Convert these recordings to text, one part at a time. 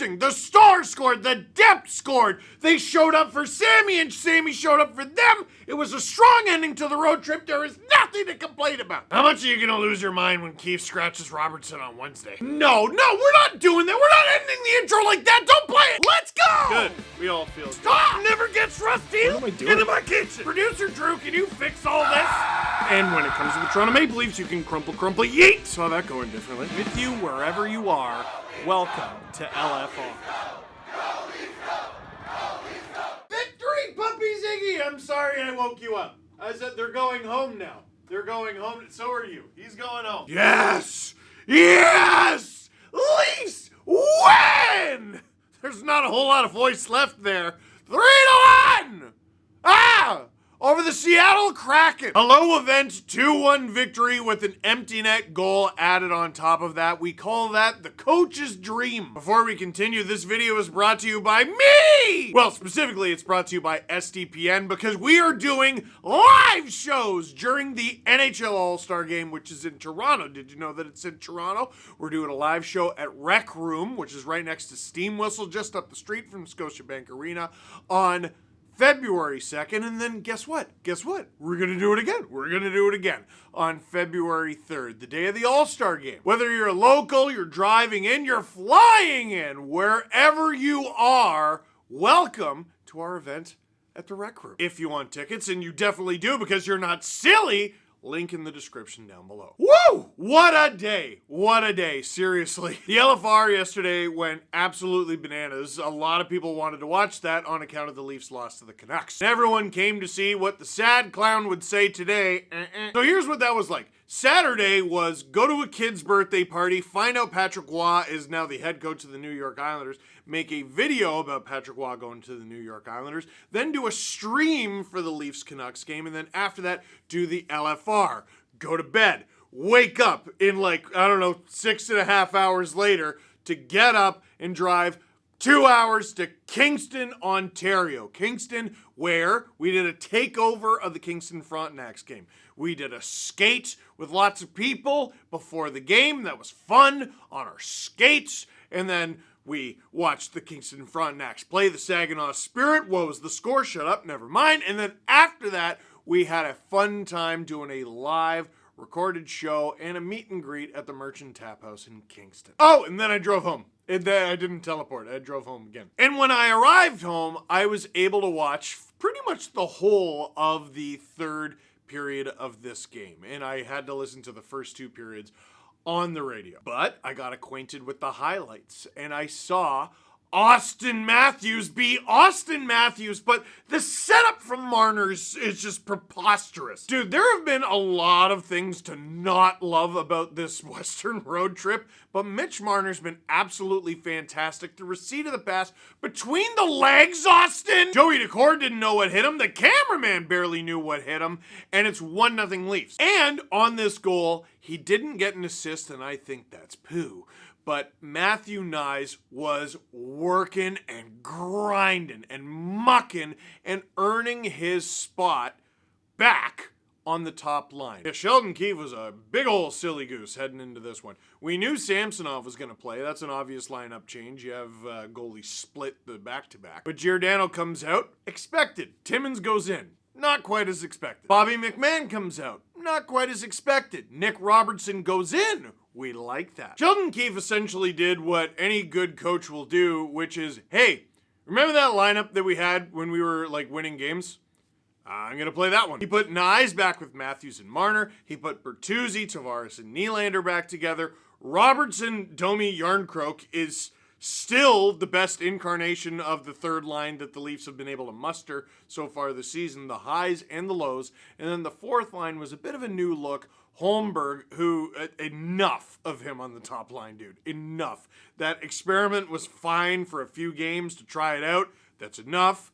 amazing. The Stars scored. The Depth scored. They showed up for Sammy, and Sammy showed up for them. It was a strong ending to the road trip. There is nothing to complain about. How much are you going to lose your mind when Keith scratches Robertson on Wednesday? No, we're not doing that. We're not ending the intro like that. Don't play it. Let's go. Good. We all feel it. Stop. Never gets rusty. What am I doing? Into my kitchen. Producer Drew, can you fix all this? And when it comes to the Toronto Maple Leafs, you can crumple, yeet. Saw that going differently. With you wherever you are, welcome to LFR. Victory, Puppy Ziggy! I'm sorry I woke you up. I said they're going home now. They're going home. So are you. He's going home. Yes! Yes! Leafs win! There's not a whole lot of voice left there. 3-1! Ah! Over the Seattle Kraken. A low event 2-1 victory with an empty net goal added on top of that. We call that the coach's dream. Before we continue, this video is brought to you by me! Well, specifically, it's brought to you by Sdpn because we are doing live shows during the NHL All-Star Game, which is in Toronto. Did you know that it's in Toronto? We're doing a live show at Rec Room, which is right next to Steam Whistle, just up the street from Scotiabank Arena on February 2nd, and then guess what? We're going to do it again. We're going to do it again on February 3rd, the day of the All-Star Game. Whether you're a local, you're driving in, you're flying in, wherever you are, welcome to our event at the Rec Room. If you want tickets, and you definitely do because you're not silly, link in the description down below. Woo! What a day. What a day. Seriously. The LFR yesterday went absolutely bananas. A lot of people wanted to watch that on account of the Leafs loss to the Canucks. Everyone came to see what the sad clown would say today. So here's what that was like. Saturday was go to a kid's birthday party, find out Patrick Roy is now the head coach of the New York Islanders, make a video about Patrick Roy going to the New York Islanders, then do a stream for the Leafs-Canucks game, and then after that, do the LFR. Go to bed, wake up in 6.5 hours later to get up and drive 2 hours to Kingston, Ontario. Kingston, where we did a takeover of the Kingston Frontenacs game. We did a skate with lots of people before the game. That was fun on our skates. And then we watched the Kingston Frontenacs play the Saginaw Spirit. What was the score? Shut up, never mind. And then after that, we had a fun time doing a live recorded show and a meet and greet at the Merchant Tap House in Kingston. Oh, and then I drove home. I didn't teleport. I drove home again. And when I arrived home, I was able to watch pretty much the whole of the third period of this game. And I had to listen to the first two periods on the radio. But I got acquainted with the highlights, and I saw Austin Matthews be Austin Matthews, but the setup from Marner's is just preposterous. Dude, there have been a lot of things to not love about this Western road trip, but Mitch Marner's been absolutely fantastic. The receipt of the pass between the legs, Austin! Joey Daccord didn't know what hit him. The cameraman barely knew what hit him, and it's 1-0 Leafs. And on this goal, he didn't get an assist, and I think that's poo. But Matthew Knies was working and grinding and mucking and earning his spot back on the top line. Yeah, Sheldon Keefe was a big old silly goose heading into this one. We knew Samsonov was going to play. That's an obvious lineup change. You have goalie split the back-to-back. But Giordano comes out. Expected. Timmins goes in. Not quite as expected. Bobby McMahon comes out. Not quite as expected. Nick Robertson goes in. We like that. Sheldon Keefe essentially did what any good coach will do, which is, hey, remember that lineup that we had when we were winning games? I'm going to play that one. He put Knies back with Matthews and Marner. He put Bertuzzi, Tavares, and Nylander back together. Robertson, Domi, Yarncroke is still the best incarnation of the third line that the Leafs have been able to muster so far this season, the highs and the lows. And then the fourth line was a bit of a new look. Holmberg, who, enough of him on the top line, dude. Enough. That experiment was fine for a few games to try it out. That's enough.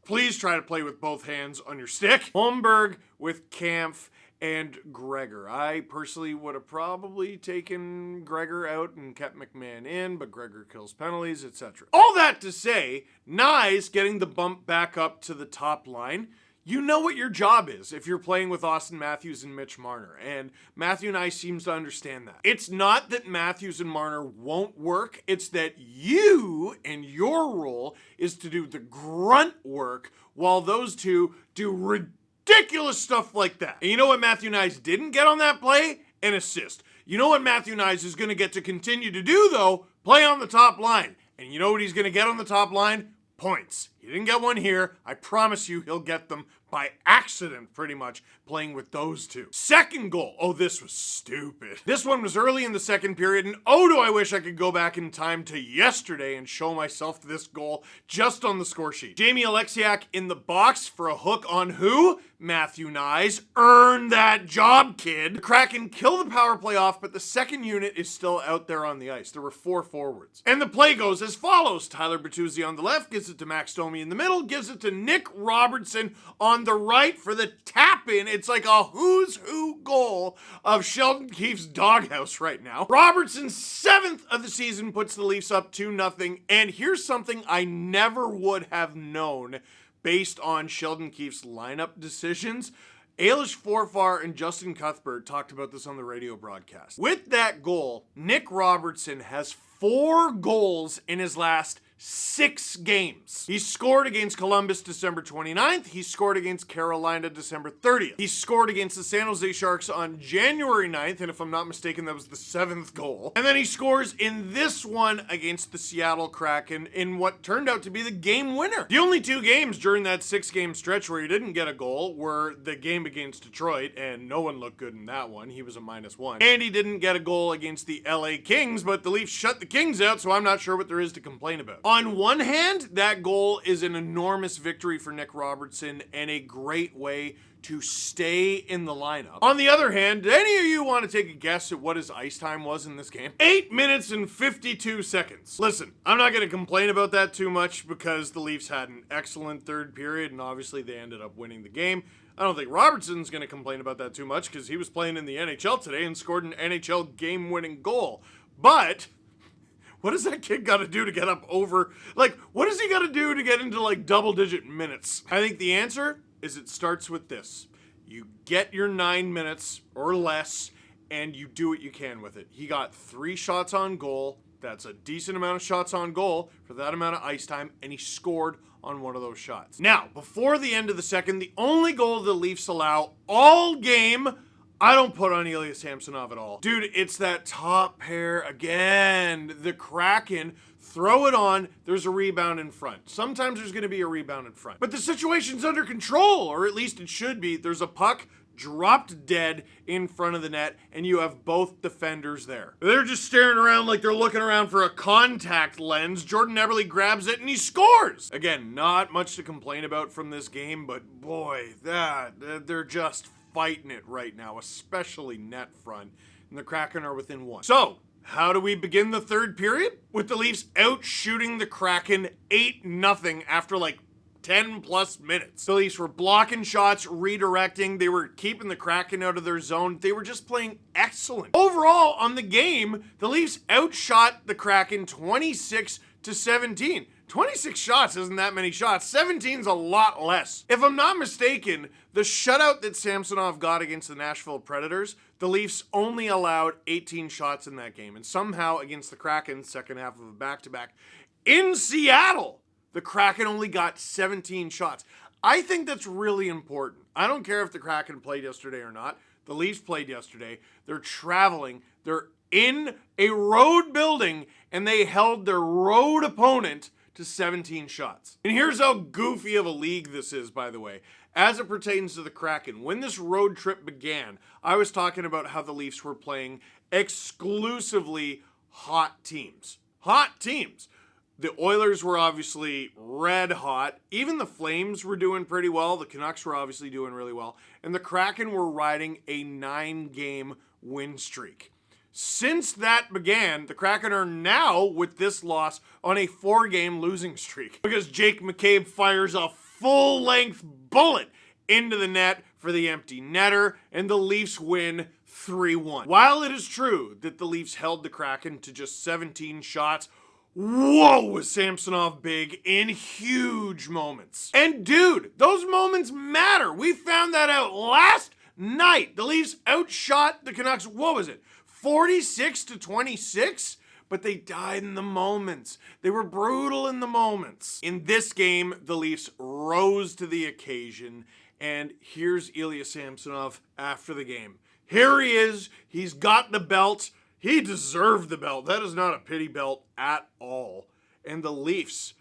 Please try to play with both hands on your stick. Holmberg with Kampf and Gregor. I personally would have probably taken Gregor out and kept McMahon in, but Gregor kills penalties, etc. All that to say, Knies getting the bump back up to the top line. You know what your job is if you're playing with Austin Matthews and Mitch Marner, and Matthew and I seems to understand that. It's not that Matthews and Marner won't work, it's that you and your role is to do the grunt work while those two do ridiculous stuff like that. And you know what Matthew Nyes didn't get on that play? An assist. You know what Matthew Nyes is going to get to continue to do, though? Play on the top line. And you know what he's going to get on the top line? Points. He didn't get one here. I promise you he'll get them by accident, pretty much, playing with those two. Second goal. Oh, this was stupid. This one was early in the second period, and oh, do I wish I could go back in time to yesterday and show myself this goal just on the score sheet. Jamie Alexiak in the box for a hook on who? Matthew Nyes. Earn that job, kid. The Kraken kill the power play off, but the second unit is still out there on the ice. There were 4 forwards. And the play goes as follows. Tyler Bertuzzi on the left, gives it to Max Domi in the middle, gives it to Nick Robertson on the right for the tap-in. It's like a who's who goal of Sheldon Keefe's doghouse right now. Robertson's 7th of the season puts the Leafs up 2-0, and here's something I never would have known based on Sheldon Keefe's lineup decisions. Ailish Forfar and Justin Cuthbert talked about this on the radio broadcast. With that goal, Nick Robertson has 4 goals in his last 6 games. He scored against Columbus December 29th. He scored against Carolina December 30th. He scored against the San Jose Sharks on January 9th, and if I'm not mistaken, that was the 7th goal. And then he scores in this one against the Seattle Kraken in what turned out to be the game winner. The only 2 games during that 6-game stretch where he didn't get a goal were the game against Detroit, and no one looked good in that one. He was a -1. And he didn't get a goal against the LA Kings, but the Leafs shut the Kings out, so I'm not sure what there is to complain about. On one hand, that goal is an enormous victory for Nick Robertson and a great way to stay in the lineup. On the other hand, do any of you want to take a guess at what his ice time was in this game? 8 minutes and 52 seconds. Listen, I'm not going to complain about that too much because the Leafs had an excellent third period and obviously they ended up winning the game. I don't think Robertson's going to complain about that too much because he was playing in the NHL today and scored an NHL game-winning goal. But what does that kid got to do to get up over, what does he got to do to get into, double-digit minutes? I think the answer is it starts with this. You get your 9 minutes or less, and you do what you can with it. He got 3 shots on goal. That's a decent amount of shots on goal for that amount of ice time, and he scored on one of those shots. Now, before the end of the second, the only goal the Leafs allow all game, I don't put on Ilya Samsonov at all. Dude, it's that top pair again. The Kraken throw it on, there's a rebound in front. Sometimes there's going to be a rebound in front. But the situation's under control, or at least it should be. There's a puck dropped dead in front of the net, and you have both defenders there. They're just staring around like they're looking around for a contact lens. Jordan Eberle grabs it, and he scores! Again, not much to complain about from this game, but boy, they're just fighting it right now, especially net front, and the Kraken are within 1. So, how do we begin the third period? With the Leafs out shooting the Kraken 8-0 after 10 plus minutes. The Leafs were blocking shots, redirecting, they were keeping the Kraken out of their zone. They were just playing excellent. Overall, on the game, the Leafs outshot the Kraken 26-17. 26 shots isn't that many shots. 17's a lot less. If I'm not mistaken, the shutout that Samsonov got against the Nashville Predators, the Leafs only allowed 18 shots in that game. And somehow against the Kraken, second half of a back-to-back, in Seattle, the Kraken only got 17 shots. I think that's really important. I don't care if the Kraken played yesterday or not. The Leafs played yesterday. They're traveling. They're in a road building, and they held their road opponent to 17 shots. And here's how goofy of a league this is, by the way. As it pertains to the Kraken, when this road trip began, I was talking about how the Leafs were playing exclusively hot teams. Hot teams. The Oilers were obviously red hot. Even the Flames were doing pretty well. The Canucks were obviously doing really well. And the Kraken were riding a 9-game win streak. Since that began, the Kraken are now, with this loss, on a 4-game losing streak. Because Jake McCabe fires a full-length bullet into the net for the empty netter, and the Leafs win 3-1. While it is true that the Leafs held the Kraken to just 17 shots, whoa, was Samsonov big in huge moments. And dude, those moments matter. We found that out last night. The Leafs outshot the Canucks, what was it, 46-26? But they died in the moments. They were brutal in the moments. In this game, the Leafs rose to the occasion, and here's Ilya Samsonov after the game. Here he is. He's got the belt. He deserved the belt. That is not a pity belt at all. And the Leafs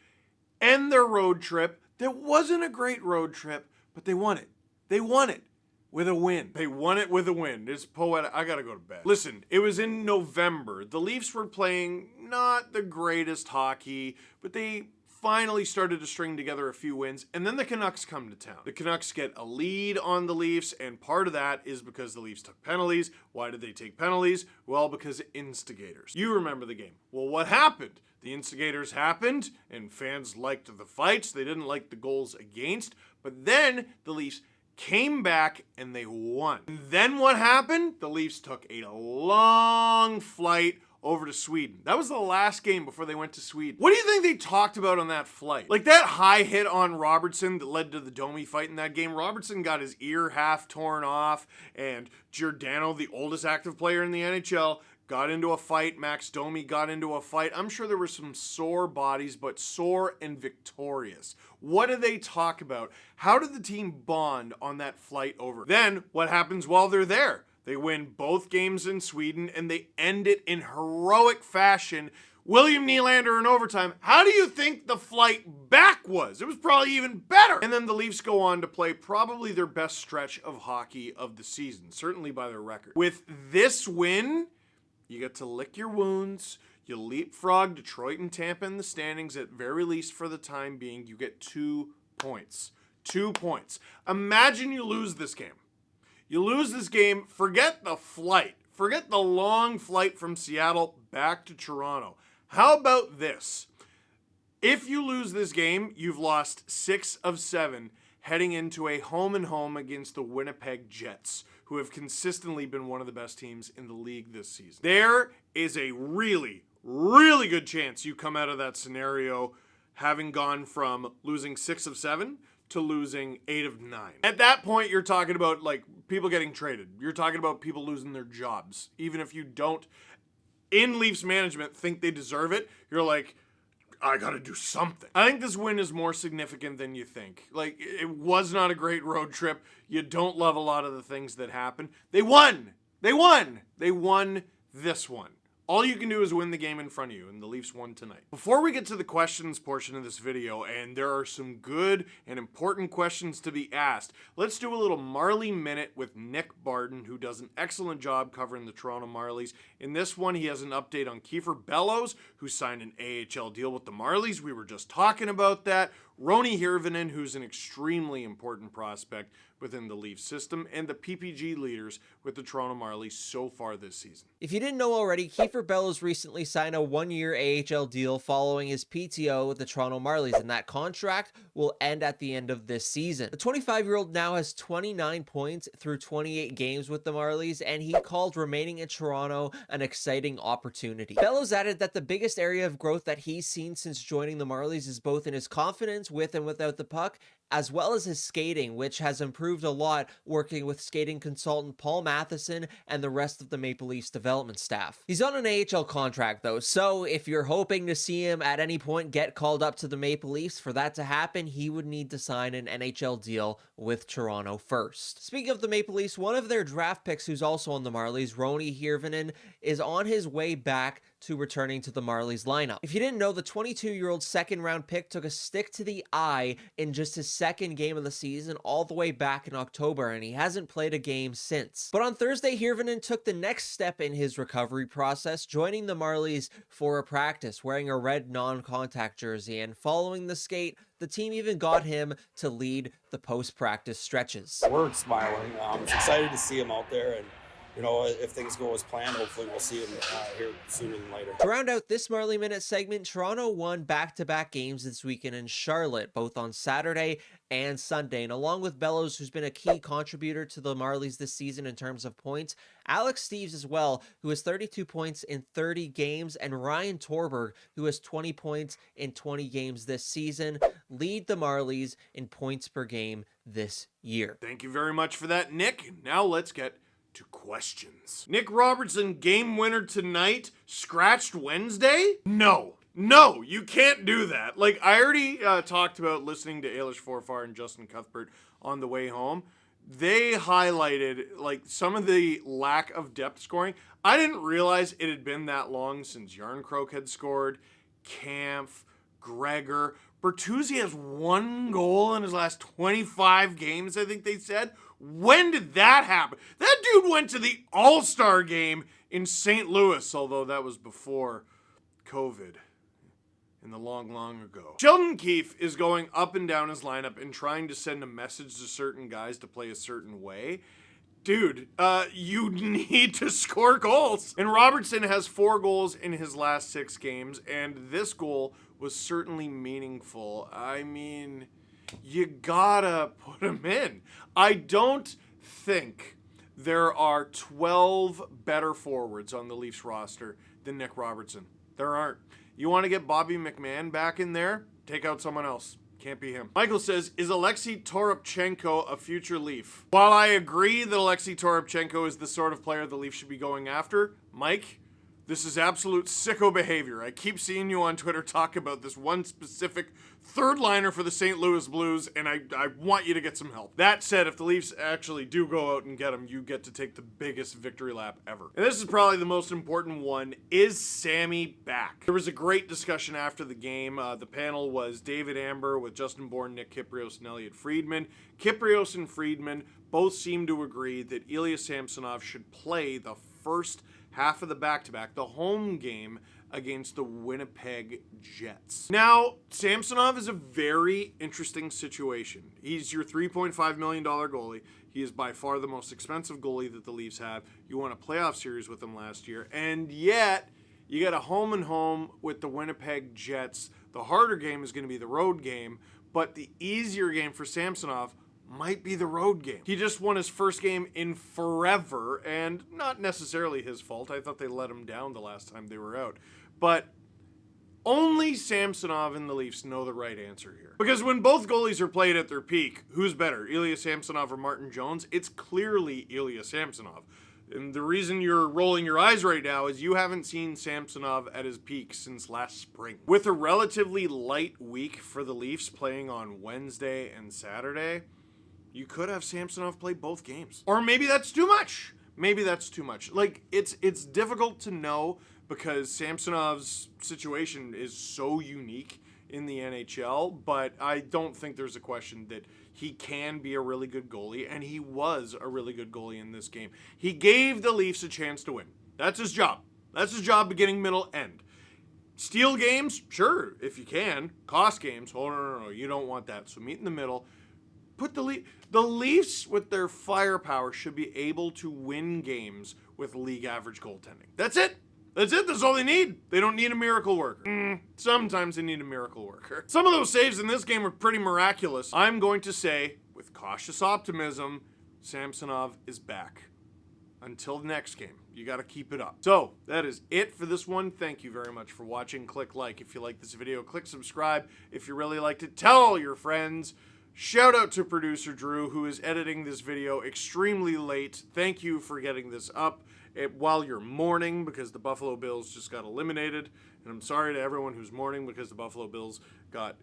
end their road trip. That wasn't a great road trip, but they won it. They won it with a win. They won it with a win. It's poetic. I gotta go to bed. Listen, it was in November. The Leafs were playing not the greatest hockey, but they finally started to string together a few wins, and then the Canucks come to town. The Canucks get a lead on the Leafs, and part of that is because the Leafs took penalties. Why did they take penalties? Well, because instigators. You remember the game. Well, what happened? The instigators happened, and fans liked the fights. They didn't like the goals against, but then the Leafs came back and they won. And then what happened? The Leafs took a long flight over to Sweden. That was the last game before they went to Sweden. What do you think they talked about on that flight? Like that high hit on Robertson that led to the Domi fight in that game. Robertson got his ear half torn off, and Giordano, the oldest active player in the NHL, got into a fight. Max Domi got into a fight. I'm sure there were some sore bodies, but sore and victorious. What do they talk about? How did the team bond on that flight over? Then what happens while they're there? They win both games in Sweden, and they end it in heroic fashion. William Nylander in overtime. How do you think the flight back was? It was probably even better. And then the Leafs go on to play probably their best stretch of hockey of the season, certainly by their record. With this win, you get to lick your wounds. You leapfrog Detroit and Tampa in the standings, at very least for the time being. You get 2 points. 2 points. Imagine you lose this game. You lose this game, forget the flight. Forget the long flight from Seattle back to Toronto. How about this? If you lose this game, you've lost 6 of 7 heading into a home-and-home against the Winnipeg Jets, who have consistently been one of the best teams in the league this season. There is a really, really good chance you come out of that scenario having gone from losing 6 of 7 to losing 8 of 9. At that point, you're talking about like people getting traded. You're talking about people losing their jobs. Even if you don't, in Leafs management, think they deserve it, you're like, I gotta do something. I think this win is more significant than you think. Like, it was not a great road trip. You don't love a lot of the things that happened. They won. They won. They won this one. All you can do is win the game in front of you, and the Leafs won tonight. Before we get to the questions portion of this video, and there are some good and important questions to be asked, let's do a little Marley Minute with Nick Barden, who does an excellent job covering the Toronto Marlies. In this one, he has an update on Kiefer Bellows, who signed an AHL deal with the Marlies. We were just talking about that. Roni Hirvonen, who's an extremely important prospect within the Leafs system, and the PPG leaders with the Toronto Marlies so far this season. If you didn't know already, Kiefer Bellows recently signed a 1-year AHL deal following his PTO with the Toronto Marlies, and that contract will end at the end of this season. The 25-year-old now has 29 points through 28 games with the Marlies, and he called remaining in Toronto an exciting opportunity. Bellows added that the biggest area of growth that he's seen since joining the Marlies is both in his confidence with and without the puck, as well as his skating, which has improved a lot working with skating consultant Paul Matheson and the rest of the Maple Leafs development staff. He's on an AHL contract though, so if you're hoping to see him at any point get called up to the Maple Leafs, for that to happen, he would need to sign an NHL deal with Toronto first. Speaking of the Maple Leafs, one of their draft picks who's also on the Marlies, Roni Hirvonen, is on his way back to returning to the Marlies lineup. If you didn't know, the 22-year-old second-round pick took a stick to the eye in just his second game of the season all the way back in October, and he hasn't played a game since. But on Thursday, Hirvonen took the next step in his recovery process, joining the Marlies for a practice, wearing a red non-contact jersey, and following the skate, the team even got him to lead the post-practice stretches. We're smiling. It's excited to see him out there, and if things go as planned, hopefully we'll see him here sooner than later. To round out this Marley Minute segment, Toronto won back-to-back games this weekend in Charlotte, both on Saturday and Sunday. And along with Bellows, who's been a key contributor to the Marleys this season in terms of points, Alex Steeves as well, who has 32 points in 30 games, and Ryan Torberg, who has 20 points in 20 games this season, lead the Marleys in points per game this year. Thank you very much for that, Nick. Now let's get to questions. Nick Robertson, game winner tonight, scratched Wednesday? No, you can't do that. Like, I already talked about listening to Ailish Forfar and Justin Cuthbert on the way home. They highlighted, like, some of the lack of depth scoring. I didn't realize it had been that long since Yarncroke had scored, Kampf, Gregor. Bertuzzi has 1 goal in his last 25 games, I think they said. When did that happen? That dude went to the All-Star game in St. Louis, although that was before COVID in the long ago. Sheldon Keefe is going up and down his lineup and trying to send a message to certain guys to play a certain way. Dude, you need to score goals. And Robertson has 4 goals in his last 6 games, and this goal was certainly meaningful. I mean, you gotta put him in. I don't think there are 12 better forwards on the Leafs roster than Nick Robertson. There aren't. You want to get Bobby McMahon back in there? Take out someone else. Can't be him. Michael says, is Alexei Toropchenko a future Leaf? While I agree that Alexei Toropchenko is the sort of player the Leafs should be going after, Mike, this is absolute sicko behavior. I keep seeing you on Twitter talk about this one specific third liner for the St. Louis Blues, and I want you to get some help. That said, if the Leafs actually do go out and get him, you get to take the biggest victory lap ever. And this is probably the most important one. Is Sammy back? There was a great discussion after the game. The panel was David Amber with Justin Bourne, Nick Kyprios, and Elliot Friedman. Kyprios and Friedman both seem to agree that Ilya Samsonov should play the first half of the back-to-back, the home game against the Winnipeg Jets. Now, Samsonov is a very interesting situation. He's your $3.5 million goalie. He is by far the most expensive goalie that the Leafs have. You won a playoff series with him last year, and yet you got a home with the Winnipeg Jets. The harder game is going to be the road game, but the easier game for Samsonov might be the road game. He just won his first game in forever, and not necessarily his fault. I thought they let him down the last time they were out. But only Samsonov and the Leafs know the right answer here. Because when both goalies are played at their peak, who's better, Ilya Samsonov or Martin Jones? It's clearly Ilya Samsonov. And the reason you're rolling your eyes right now is you haven't seen Samsonov at his peak since last spring. With a relatively light week for the Leafs playing on Wednesday and Saturday, you could have Samsonov play both games. Or maybe that's too much. Like, it's difficult to know because Samsonov's situation is so unique in the NHL, but I don't think there's a question that he can be a really good goalie, and he was a really good goalie in this game. He gave the Leafs a chance to win. That's his job. That's his job beginning, middle, end. Steal games? Sure, if you can. Cost games? Oh, no. You don't want that. So meet in the middle. Put the Leafs, with their firepower, should be able to win games with league average goaltending. That's it. That's all they need. They don't need a miracle worker. Sometimes they need a miracle worker. Some of those saves in this game were pretty miraculous. I'm going to say, with cautious optimism, Samsonov is back. Until the next game, you got to keep it up. So, that is it for this one. Thank you very much for watching. Click like if you like this video. Click subscribe if you really liked it. Tell all your friends. Shout out to producer Drew, who is editing this video extremely late. Thank you for getting this up while you're mourning because the Buffalo Bills just got eliminated. And I'm sorry to everyone who's mourning because the Buffalo Bills got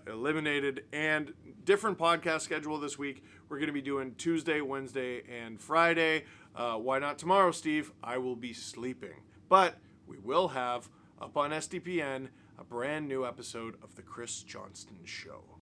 eliminated. And different podcast schedule this week. We're going to be doing Tuesday, Wednesday, and Friday. Why not tomorrow, Steve? I will be sleeping. But we will have, up on Sdpn, a brand new episode of The Chris Johnston Show.